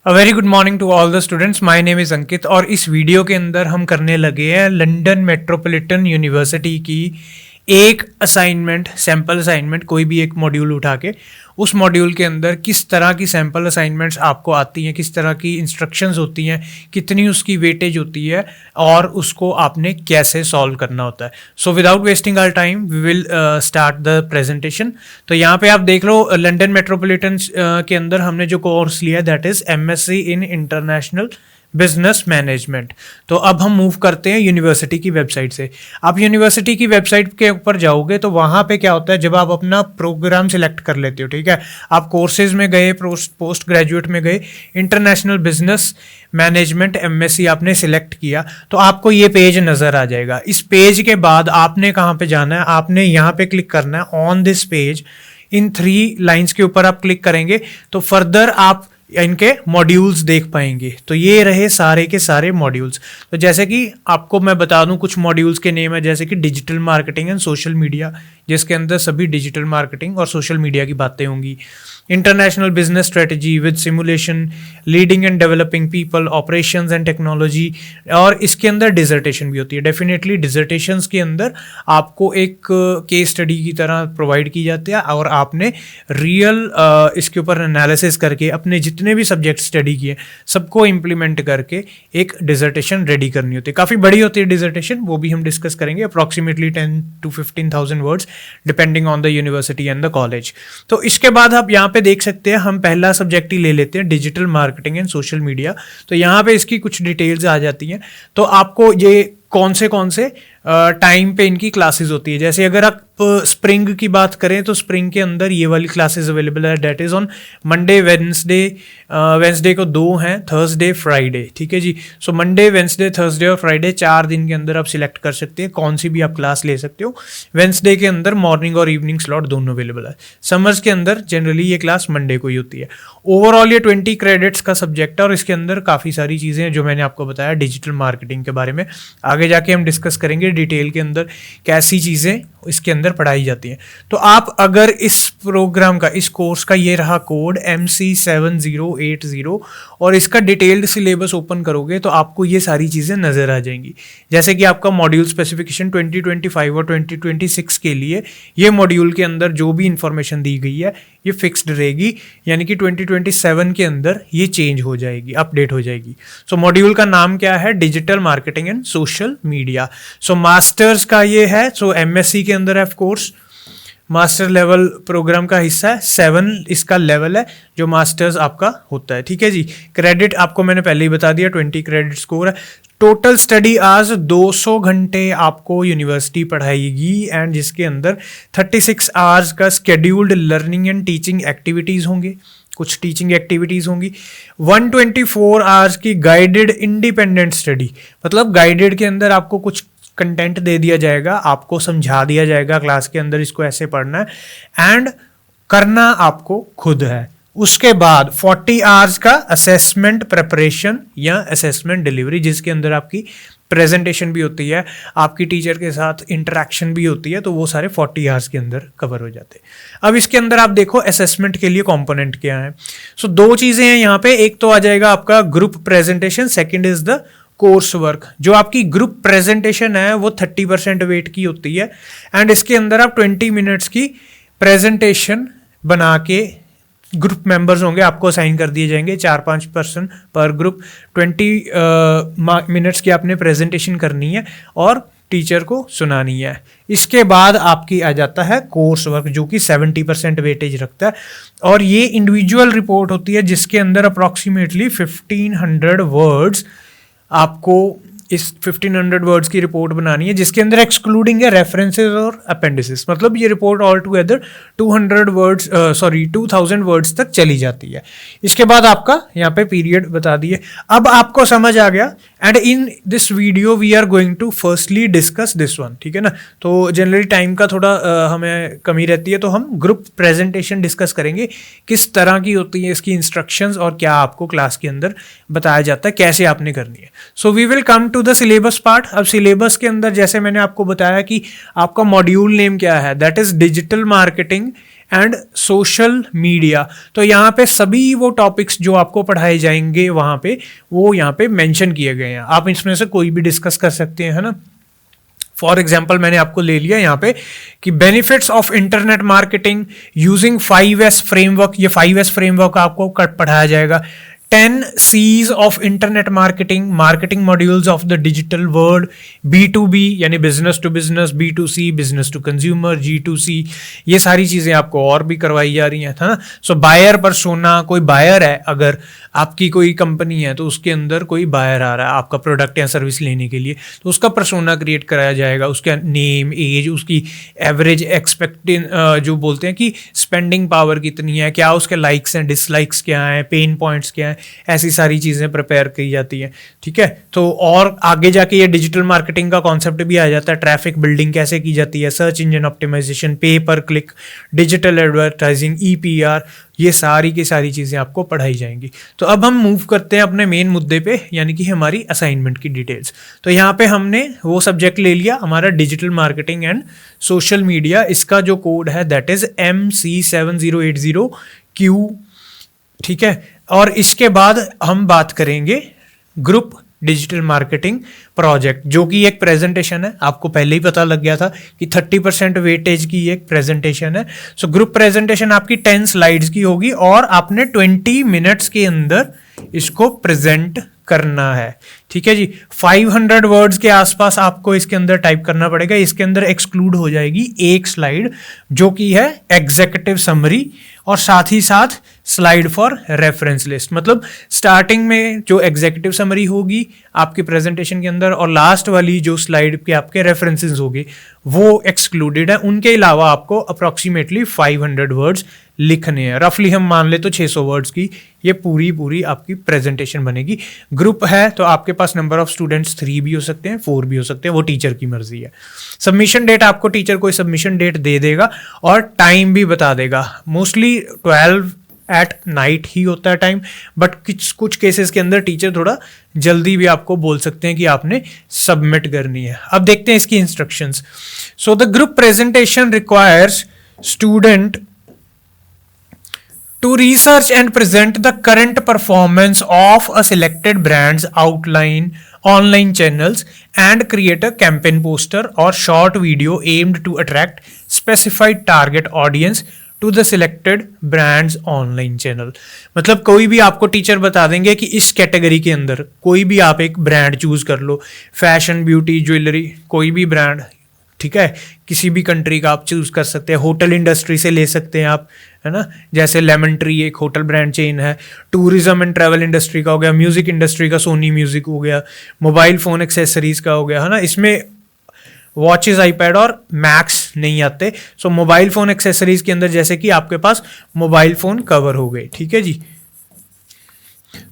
A very good morning to all the students. My name is Ankit और इस video के अंदर हम करने लगे हैं लंदन मेट्रोपॉलिटन यूनिवर्सिटी की एक असाइनमेंट, सैम्पल असाइनमेंट, कोई भी एक मॉड्यूल उठा के उस मॉड्यूल के अंदर किस तरह की सैम्पल असाइनमेंट्स आपको आती हैं, किस तरह की इंस्ट्रक्शंस होती हैं, कितनी उसकी वेटेज होती है और उसको आपने कैसे सॉल्व करना होता है। So without wasting our time we will start the presentation. तो यहाँ पे आप देख लो लंदन मेट्रोपॉलिटन के अंदर हमने जो कोर्स लिया that is MSc in international business management. तो अब हम मूव करते हैं यूनिवर्सिटी की वेबसाइट से। आप यूनिवर्सिटी की वेबसाइट के ऊपर जाओगे तो वहाँ पे क्या होता है, जब आप अपना प्रोग्राम सिलेक्ट कर लेते हो, ठीक है, आप कोर्सेज में गए, पोस्ट ग्रेजुएट में गए, इंटरनेशनल बिजनेस मैनेजमेंट एमएससी आपने सिलेक्ट किया तो आपको ये पेज नज़र आ जाएगा। इस पेज के बाद आपने कहाँ पे जाना है, आपने यहाँ पे क्लिक करना है on this page. In 3 lines के ऊपर आप क्लिक करेंगे तो फर्दर आप इनके मॉड्यूल्स देख पाएंगे। तो ये रहे सारे के सारे मॉड्यूल्स। तो जैसे कि आपको मैं बता दूं कुछ मॉड्यूल्स के नेम है, जैसे कि digital marketing and social media, जिसके अंदर सभी डिजिटल मार्केटिंग और सोशल मीडिया की बातें होंगी। International business strategy with simulation, leading and developing people, operations and technology, और इसके अंदर डिजर्टेशन भी होती है। डेफिनेटली डिजर्टेशंस के अंदर आपको एक केस स्टडी की तरह प्रोवाइड की जाती है और आपने रियल इसके ऊपर एनालिसिस करके अपने जितने भी सब्जेक्ट स्टडी किए सबको इम्प्लीमेंट करके एक डिजर्टेशन रेडी करनी होती है। काफ़ी बड़ी होती है डिजर्टेशन, वो भी हम डिस्कस करेंगे। Approximately 10 to 15,000 words depending on the university and the college. तो इसके बाद आप यहाँ पे देख सकते हैं, हम पहला सब्जेक्ट ही ले लेते हैं, digital marketing and social media. तो यहाँ पे इसकी कुछ डिटेल्स आ जाती हैं। तो आपको ये कौन से टाइम पे इनकी क्लासेस होती है। जैसे अगर आप स्प्रिंग की बात करें तो स्प्रिंग के अंदर ये वाली क्लासेस अवेलेबल है, that is on Monday Wednesday को 2 हैं, थर्सडे फ्राइडे, ठीक है जी। सो मंडे, वेंसडे, थर्सडे और फ्राइडे 4 दिन के अंदर आप सिलेक्ट कर सकते हैं कौन सी भी आप क्लास ले सकते हो। वेंसडे के अंदर मॉर्निंग और इवनिंग स्लॉट दोनों अवेलेबल है। समर्स के अंदर जनरली ये क्लास मंडे को ही होती है। ओवरऑल ये 20 क्रेडिट्स का सब्जेक्ट है और इसके अंदर काफ़ी सारी चीज़ें हैं जो मैंने आपको बताया डिजिटल मार्केटिंग के बारे में। आगे जाके हम डिस्कस करेंगे डिटेल के अंदर कैसी चीज़ें इसके अंदर पढ़ाई जाती हैं। तो आप अगर इस प्रोग्राम का, इस कोर्स का, ये रहा कोड MC7080 और इसका डिटेल्ड सिलेबस ओपन करोगे तो आपको ये सारी चीज़ें नज़र आ जाएंगी। जैसे कि आपका मॉड्यूल स्पेसिफिकेशन 2025 और 2026 के लिए ये मॉड्यूल के अंदर जो भी इंफॉर्मेशन दी गई है ये फिक्स्ड रहेगी, यानी कि 2027 के अंदर ये चेंज हो जाएगी, अपडेट हो जाएगी। सो मॉड्यूल का नाम क्या है? Digital marketing and social media. So masters का ये है, सो एमएससी के अंदर है of course, master level programme का हिस्सा है। 7 इसका लेवल है जो मास्टर्स आपका होता है, ठीक है जी। क्रेडिट आपको मैंने पहले ही बता दिया, 20 क्रेडिट स्कोर है। टोटल स्टडी आज 200 घंटे आपको यूनिवर्सिटी पढ़ाएगी एंड जिसके अंदर 36 आवर्स का scheduled learning and teaching activities होंगे, कुछ टीचिंग एक्टिविटीज़ होंगी। 124 आवर्स की गाइडेड इंडिपेंडेंट स्टडी, मतलब गाइडेड के अंदर आपको कुछ कंटेंट दे दिया जाएगा, आपको समझा दिया जाएगा क्लास के अंदर इसको ऐसे पढ़ना है एंड करना आपको खुद है। उसके बाद 40 आवर्स का असेसमेंट प्रिपरेशन या असेसमेंट डिलीवरी, जिसके अंदर आपकी प्रेजेंटेशन भी होती है, आपकी टीचर के साथ इंटरेक्शन भी होती है, तो वो सारे 40 आवर्स के अंदर कवर हो जाते हैं। अब इसके अंदर आप देखो असेसमेंट के लिए कंपोनेंट क्या है। सो 2 चीज़ें हैं यहाँ पे, एक तो आ जाएगा आपका group presentation, second is the course work. जो आपकी ग्रुप प्रेजेंटेशन है वो 30% वेट की होती है एंड इसके अंदर आप 20 मिनट्स की प्रेजेंटेशन बना के, ग्रुप मेंबर्स होंगे आपको असाइन कर दिए जाएंगे, 4-5 पर्सन पर ग्रुप, 20 मिनट्स की आपने प्रेजेंटेशन करनी है और टीचर को सुनानी है। इसके बाद आपकी आ जाता है कोर्स वर्क जो कि 70% वेटेज रखता है और ये इंडिविजुअल रिपोर्ट होती है जिसके अंदर अप्रॉक्सीमेटली 1500 वर्ड्स आपको इस 1500 वर्ड्स की रिपोर्ट बनानी है, जिसके अंदर एक्सक्लूडिंग है रेफरेंसेस और अपेंडिसेस। मतलब ये रिपोर्ट ऑल टुगेदर 2000 वर्ड्स तक चली जाती है। इसके बाद आपका यहाँ पे पीरियड बता दिए। अब आपको समझ आ गया and in this video we are going to firstly discuss this one, ठीक है ना। तो जनरली टाइम का थोड़ा हमें कमी रहती है, तो हम ग्रुप प्रेजेंटेशन डिस्कस करेंगे, किस तरह की होती है इसकी इंस्ट्रक्शंस और क्या आपको क्लास के अंदर बताया जाता है, कैसे आपने करनी है। So we will come to the syllabus part. अब सिलेबस के अंदर जैसे मैंने आपको बताया कि आपका मॉड्यूल नेम क्या है, that is digital marketing and social media. तो यहाँ पे सभी वो टॉपिक्स जो आपको पढ़ाए जाएंगे वहाँ पे वो यहाँ पे मेंशन किए गए हैं, आप इसमें से कोई भी डिस्कस कर सकते हैं, है ना। फॉर एग्जाम्पल मैंने आपको ले लिया यहाँ पे कि benefits of internet marketing using 5S framework, ये 5S फ्रेमवर्क आपको पढ़ाया जाएगा। 10 C's of internet marketing, marketing modules of the digital world, B2B यानी business to business, B2C business to consumer, G2C, ये सारी चीजें आपको और भी करवाई जा रही हैं, था ना। सो बायर परसोना, कोई बायर है, अगर आपकी कोई कंपनी है तो उसके अंदर कोई बायर आ रहा है आपका प्रोडक्ट या सर्विस लेने के लिए, तो उसका परसोना क्रिएट कराया जाएगा, उसका नेम, एज, उसकी एवरेज एक्सपेक्टेड जो बोलते हैं कि स्पेंडिंग पावर कितनी है, क्या उसके लाइक्स हैं, डिसलाइक्स क्या हैं, पेन पॉइंट्स क्या हैं, ऐसी सारी चीजें प्रिपेयर की जाती हैं, ठीक है। तो और आगे जाके ये डिजिटल मार्केटिंग का कॉन्सेप्ट भी आ जाता है, ट्रैफिक बिल्डिंग कैसे की जाती है, सर्च इंजन ऑप्टिमाइजेशन, पे पर क्लिक, डिजिटल एडवर्टाइजिंग, EPR, ये सारी की सारी चीज़ें आपको पढ़ाई जाएंगी। तो अब हम मूव करते हैं अपने मेन मुद्दे पे, यानी कि हमारी असाइनमेंट की डिटेल्स। तो यहाँ पे हमने वो सब्जेक्ट ले लिया हमारा digital marketing and social media, इसका जो कोड है दैट इज MC7080Q, ठीक है। और इसके बाद हम बात करेंगे ग्रुप डिजिटल मार्केटिंग प्रोजेक्ट, जो कि एक प्रेजेंटेशन है, आपको पहले ही पता लग गया था कि 30% वेटेज की एक प्रेजेंटेशन है। सो ग्रुप प्रेजेंटेशन आपकी 10 स्लाइड्स की होगी और आपने 20 मिनट्स के अंदर इसको प्रेजेंट करना है, ठीक है जी। 500 वर्ड्स के आसपास आपको इसके अंदर टाइप करना पड़ेगा। इसके अंदर एक्सक्लूड हो जाएगी एक स्लाइड जो कि है एग्जीक्यूटिव समरी, और साथ ही साथ स्लाइड फॉर रेफरेंस लिस्ट। मतलब स्टार्टिंग में जो एग्जीक्यूटिव समरी होगी आपकी प्रेजेंटेशन के अंदर, और लास्ट वाली जो स्लाइड के आपके रेफरेंसेस होंगे वो एक्सक्लूडेड है। उनके अलावा आपको अप्रॉक्सीमेटली 500 वर्ड्स लिखने हैं। रफली हम मान ले तो 600 वर्ड्स की ये पूरी आपकी प्रेजेंटेशन बनेगी। ग्रुप है तो आपके पास नंबर ऑफ स्टूडेंट्स 3 भी हो सकते हैं, 4 भी हो सकते हैं, वो टीचर की मर्जी है। सबमिशन डेट आपको टीचर कोई सबमिशन डेट दे देगा और टाइम भी बता देगा। मोस्टली 12 एट नाइट ही होता है टाइम, बट कुछ केसेस के अंदर टीचर थोड़ा जल्दी भी आपको बोल सकते हैं कि आपने सबमिट करनी है। अब देखते हैं इसकी instructions. So the group presentation requires student to research and present the current performance of a selected brand's outline online channels and create a campaign poster or short video aimed to attract specified target audience to the selected brand's online channel। मतलब कोई भी आपको teacher बता देंगे कि इस category के अंदर कोई भी आप एक ब्रांड चूज कर लो, फैशन, ब्यूटी, ज्वेलरी, कोई भी ब्रांड, ठीक है, किसी भी कंट्री का आप चूज कर सकते हैं। होटल इंडस्ट्री से ले सकते हैं आप, है ना, जैसे लेमन ट्री एक होटल ब्रांड चेन है। टूरिज्म एंड ट्रैवल इंडस्ट्री का हो गया, म्यूजिक इंडस्ट्री का सोनी म्यूजिक हो गया, मोबाइल फोन एक्सेसरीज का हो गया, है ना। इसमें वॉचेस, आईपैड और मैक्स नहीं आते। सो मोबाइल फोन एक्सेसरीज के अंदर जैसे कि आपके पास मोबाइल फोन कवर हो गए, ठीक है जी।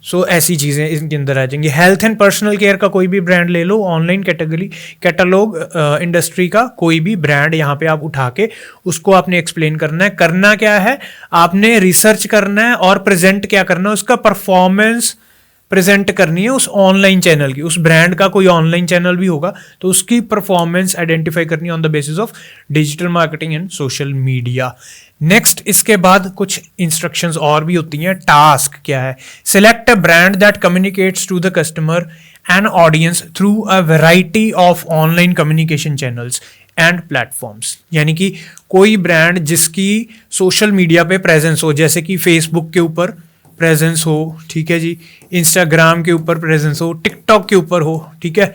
सो ऐसी चीज़ें इनके अंदर आ जाएंगी। हेल्थ एंड पर्सनल केयर का कोई भी ब्रांड ले लो, ऑनलाइन कैटलॉग इंडस्ट्री का कोई भी ब्रांड यहाँ पे आप उठा के उसको आपने एक्सप्लेन करना है। करना क्या है, आपने रिसर्च करना है और प्रेजेंट क्या करना है, उसका परफॉर्मेंस प्रेजेंट करनी है उस ऑनलाइन चैनल की। उस ब्रांड का कोई ऑनलाइन चैनल भी होगा तो उसकी परफॉर्मेंस आइडेंटिफाई करनी है on the basis of digital marketing and social media. Next इसके बाद कुछ इंस्ट्रक्शंस और भी होती हैं। टास्क क्या है, select a brand that communicates to the customer and audience through a variety of online communication channels and platforms. यानी कि कोई ब्रांड जिसकी सोशल मीडिया पे प्रेजेंस हो, जैसे कि फेसबुक के ऊपर प्रेजेंस हो, ठीक है जी, इंस्टाग्राम के ऊपर प्रेजेंस हो, टिकटॉक के ऊपर हो, ठीक है,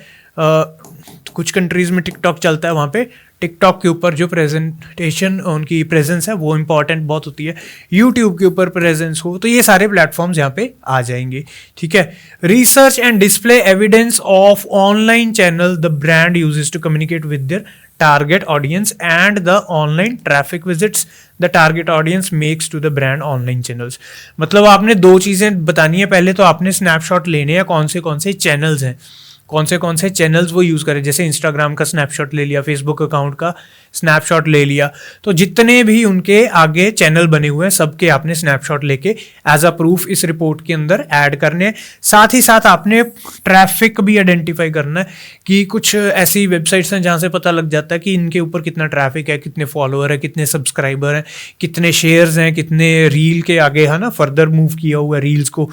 कुछ कंट्रीज में टिकटॉक चलता है, वहाँ पे टिकटॉक के ऊपर जो प्रेजेंटेशन उनकी प्रेजेंस है वो इंपॉर्टेंट बहुत होती है। यूट्यूब के ऊपर प्रेजेंस हो, तो ये सारे प्लेटफॉर्म्स यहाँ पे आ जाएंगे, ठीक है। Research and display evidence of online channel the brand uses to communicate with their target audience and the online traffic visits the target audience makes to the brand online channels. मतलब आपने दो चीज़ें बतानी है। पहले तो आपने स्नैपशॉट लेने हैं कौन से चैनल्स हैं, कौन से चैनल्स वो यूज़ करें। जैसे इंस्टाग्राम का स्नैपशॉट ले लिया, फेसबुक अकाउंट का स्नैपशॉट ले लिया। तो जितने भी उनके आगे चैनल बने हुए हैं सबके आपने स्नैपशॉट लेके एज अ प्रूफ इस रिपोर्ट के अंदर ऐड करने हैं। साथ ही साथ आपने ट्रैफिक भी आइडेंटिफाई करना है कि कुछ ऐसी वेबसाइट्स हैं जहां से पता लग जाता है कि इनके ऊपर कितना ट्रैफिक है, कितने फॉलोअर है, कितने सब्सक्राइबर हैं, कितने शेयर्स हैं, कितने रील के आगे है ना फर्दर मूव किया हुआ है रील्स को।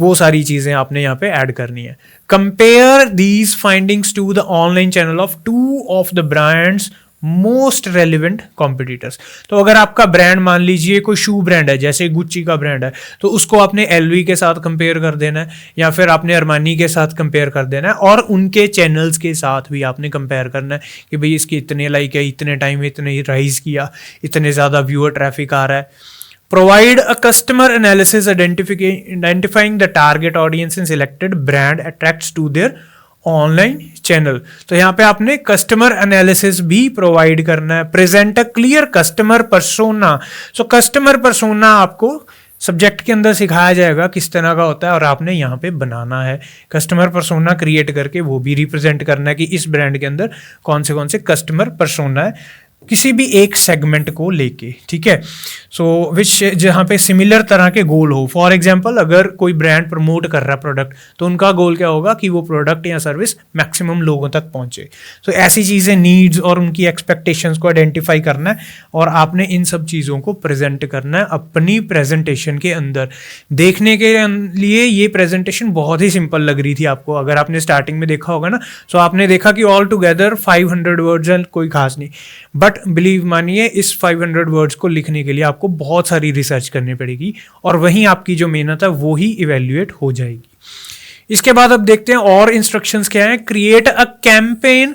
वो सारी चीजें आपने यहाँ पे ऐड करनी है। Compare these findings to the online channel of 2 of the brands most relevant competitors. तो अगर आपका ब्रांड मान लीजिए कोई शू ब्रांड है, जैसे गुच्ची का ब्रांड है, तो उसको आपने एलवी के साथ कंपेयर कर देना है या फिर आपने अरमानी के साथ कंपेयर कर देना है, और उनके चैनल्स के साथ भी आपने कंपेयर करना है कि भाई इसके इतने लाइक है, इतने टाइम में इतने राइज किया, इतने ज़्यादा व्यूअर ट्रैफिक आ रहा है। Provide a customer analysis identifying the target audience and selected brand attracts to their online channel. तो यहाँ पे आपने कस्टमर एनालिसिस भी प्रोवाइड करना है। Present a clear customer persona. So customer persona आपको सब्जेक्ट के अंदर सिखाया जाएगा किस तरह का होता है, और आपने यहाँ पे बनाना है कस्टमर पर्सोना क्रिएट करके वो भी रिप्रेजेंट करना है कि इस ब्रांड के अंदर कौन से कस्टमर पर्सोना है किसी भी एक सेगमेंट को लेके, ठीक है। सो विच जहाँ पे सिमिलर तरह के गोल हो। फॉर एग्जांपल अगर कोई ब्रांड प्रमोट कर रहा है प्रोडक्ट, तो उनका गोल क्या होगा कि वो प्रोडक्ट या सर्विस मैक्सिमम लोगों तक पहुंचे। सो ऐसी चीज़ें नीड्स और उनकी एक्सपेक्टेशंस को आइडेंटिफाई करना है, और आपने इन सब चीज़ों को प्रेजेंट करना है अपनी प्रेजेंटेशन के अंदर। देखने के लिए ये प्रेजेंटेशन बहुत ही सिंपल लग रही थी आपको, अगर आपने स्टार्टिंग में देखा होगा ना। सो आपने देखा कि ऑल टुगेदर 500 वर्ड्स है, कोई खास नहीं, बट बिलीव मानिए इस 500 वर्ड्स को लिखने के लिए आपको बहुत सारी रिसर्च करनी पड़ेगी, और वहीं आपकी जो मेहनत है वो ही इवेल्युएट हो जाएगी। इसके बाद अब देखते हैं और इंस्ट्रक्शंस क्या हैं। क्रिएट अ कैंपेन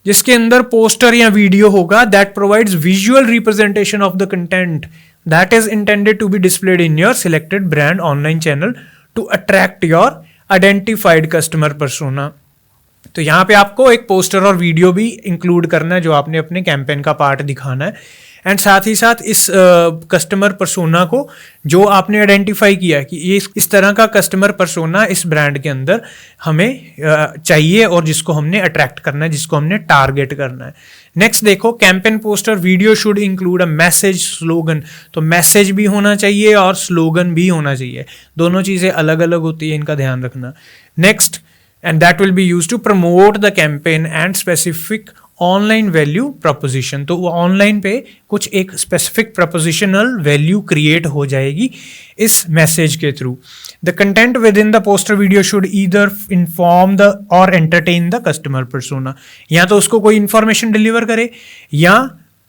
जिसके अंदर पोस्टर या वीडियो होगा that provides visual representation of the content that is intended to be displayed in your selected brand online channel to attract your identified customer persona. तो यहाँ पे आपको एक पोस्टर और वीडियो भी इंक्लूड करना है जो आपने अपने कैंपेन का पार्ट दिखाना है, एंड साथ ही साथ इस कस्टमर पर्सोना को जो आपने आइडेंटिफाई किया है कि ये इस तरह का कस्टमर पर्सोना इस ब्रांड के अंदर हमें चाहिए और जिसको हमने अट्रैक्ट करना है, जिसको हमने टारगेट करना है। नेक्स्ट देखो, campaign poster video should include a message slogan. तो मैसेज भी होना चाहिए और स्लोगन भी होना चाहिए, दोनों चीज़ें अलग अलग होती है, इनका ध्यान रखना। Next, and that will be used to promote the campaign and specific online value proposition। तो वो ऑनलाइन पे कुछ एक स्पेसिफिक प्रपोजिशनल वैल्यू क्रिएट हो जाएगी इस मैसेज के through. The content with in the poster video should either inform the और एंटरटेन द कस्टमर पर्सोना। या तो उसको कोई इंफॉर्मेशन डिलीवर करे या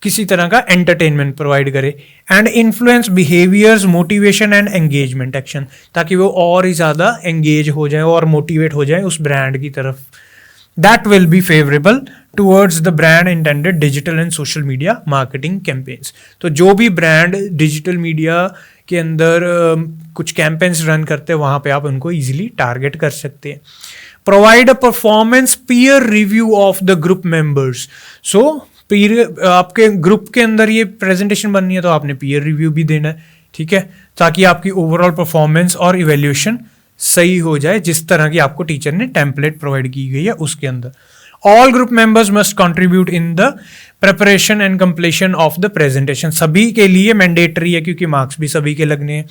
किसी तरह का एंटरटेनमेंट प्रोवाइड करे, and influence behaviours motivation and engagement action, ताकि वो और ही ज़्यादा एंगेज हो जाए और मोटिवेट हो जाए उस ब्रांड की तरफ। That will be favourable towards the brand intended digital and social media marketing campaigns. तो जो भी ब्रांड डिजिटल मीडिया के अंदर कुछ कैंपेन्स रन करते हैं वहाँ पे आप उनको ईजिली टारगेट कर सकते हैं। Provide a performance peer review of the group members. So आपके ग्रुप के अंदर ये प्रेजेंटेशन बननी है तो आपने पीयर रिव्यू भी देना है, ठीक है, ताकि आपकी ओवरऑल परफॉर्मेंस और इवैल्यूएशन सही हो जाए जिस तरह की आपको टीचर ने टेम्पलेट प्रोवाइड की गई है उसके अंदर। All group members must contribute in the preparation and completion of the presentation. सभी के लिए मैंडेटरी है क्योंकि मार्क्स भी सभी के लगने हैं।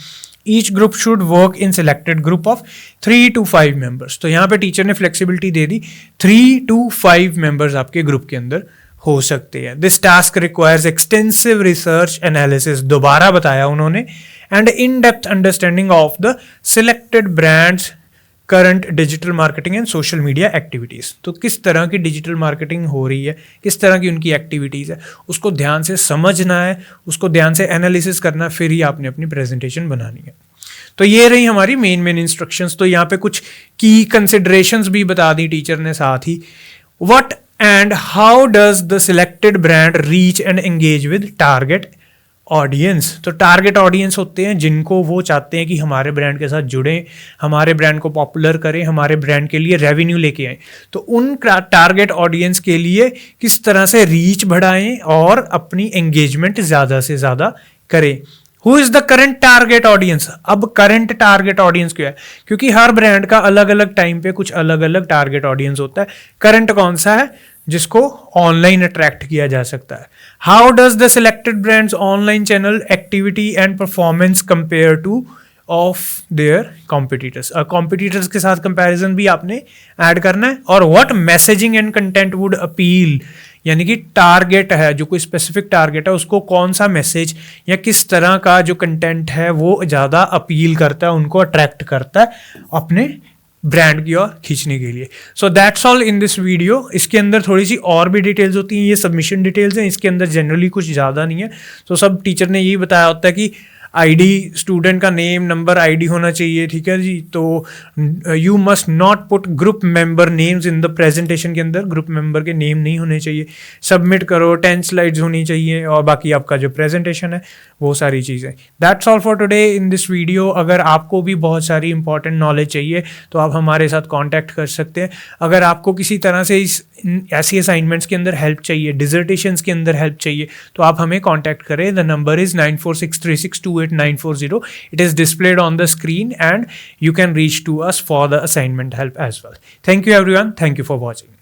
Each group should work in selected group of 3 to 5 members. तो यहाँ पे टीचर ने flexibility they the, 3 to 5 members आपके ग्रुप के अंदर हो सकते हैं। This task requires extensive research analysis, दोबारा बताया उन्होंने, and in depth understanding of the selected brands current digital marketing and social media activities. तो किस तरह की डिजिटल मार्केटिंग हो रही है, किस तरह की उनकी एक्टिविटीज़ है, उसको ध्यान से समझना है, उसको ध्यान से एनालिसिस करना है, फिर ही आपने अपनी प्रेजेंटेशन बनानी है। तो ये रही हमारी मेन इंस्ट्रक्शंस। तो यहाँ पे कुछ की कंसिडरेशंस भी बता दी टीचर ने साथ ही। What and how does the selected brand reach and engage with target audience. तो टारगेट ऑडियंस होते हैं जिनको वो चाहते हैं कि हमारे ब्रांड के साथ जुड़ें, हमारे ब्रांड को पॉपुलर करें, हमारे ब्रांड के लिए रेवेन्यू लेके आएँ। तो उन टारगेट ऑडियंस के लिए किस तरह से रीच बढ़ाएं और अपनी एंगेजमेंट ज़्यादा से ज़्यादा करें। Who is the current target audience. अब करंट टारगेट ऑडियंस क्या है, क्योंकि हर ब्रांड का अलग अलग टाइम पे कुछ अलग अलग टारगेट ऑडियंस होता है। करंट कौन सा है जिसको ऑनलाइन अट्रैक्ट किया जा सकता है। How does the selected brands online channel activity and performance compare two of their competitors. Competitors के साथ कंपैरिजन भी आपने ऐड करना है। और what messaging and content would appeal, यानी कि टारगेट है, जो कोई स्पेसिफिक टारगेट है उसको कौन सा मैसेज या किस तरह का जो कंटेंट है वो ज़्यादा अपील करता है, उनको अट्रैक्ट करता है अपने ब्रांड की ओर खींचने के लिए। So that's all in this video. इसके अंदर थोड़ी सी और भी डिटेल्स होती हैं, ये सबमिशन डिटेल्स हैं, इसके अंदर जनरली कुछ ज़्यादा नहीं है। तो सब टीचर ने यही बताया होता है कि आईडी, स्टूडेंट का नेम नंबर आईडी होना चाहिए, ठीक है जी। तो you must not put group member names in the presentation के अंदर, ग्रुप मेंबर के नेम नहीं होने चाहिए। सबमिट करो, 10 स्लाइड्स होनी चाहिए, और बाकी आपका जो प्रेजेंटेशन है वो सारी चीज़ें। That's all for today in this video. अगर आपको भी बहुत सारी इंपॉर्टेंट नॉलेज चाहिए तो आप हमारे साथ कॉन्टैक्ट कर सकते हैं। अगर आपको किसी तरह से ऐसी असाइनमेंट्स के अंदर हेल्प चाहिए, डिजर्टेशंस के अंदर हेल्प चाहिए, तो आप हमें कॉन्टैक्ट करें। The number is 9463628940. It is displayed on the screen and you can reach to us for the assignment help as well. Thank you everyone. Thank you for watching.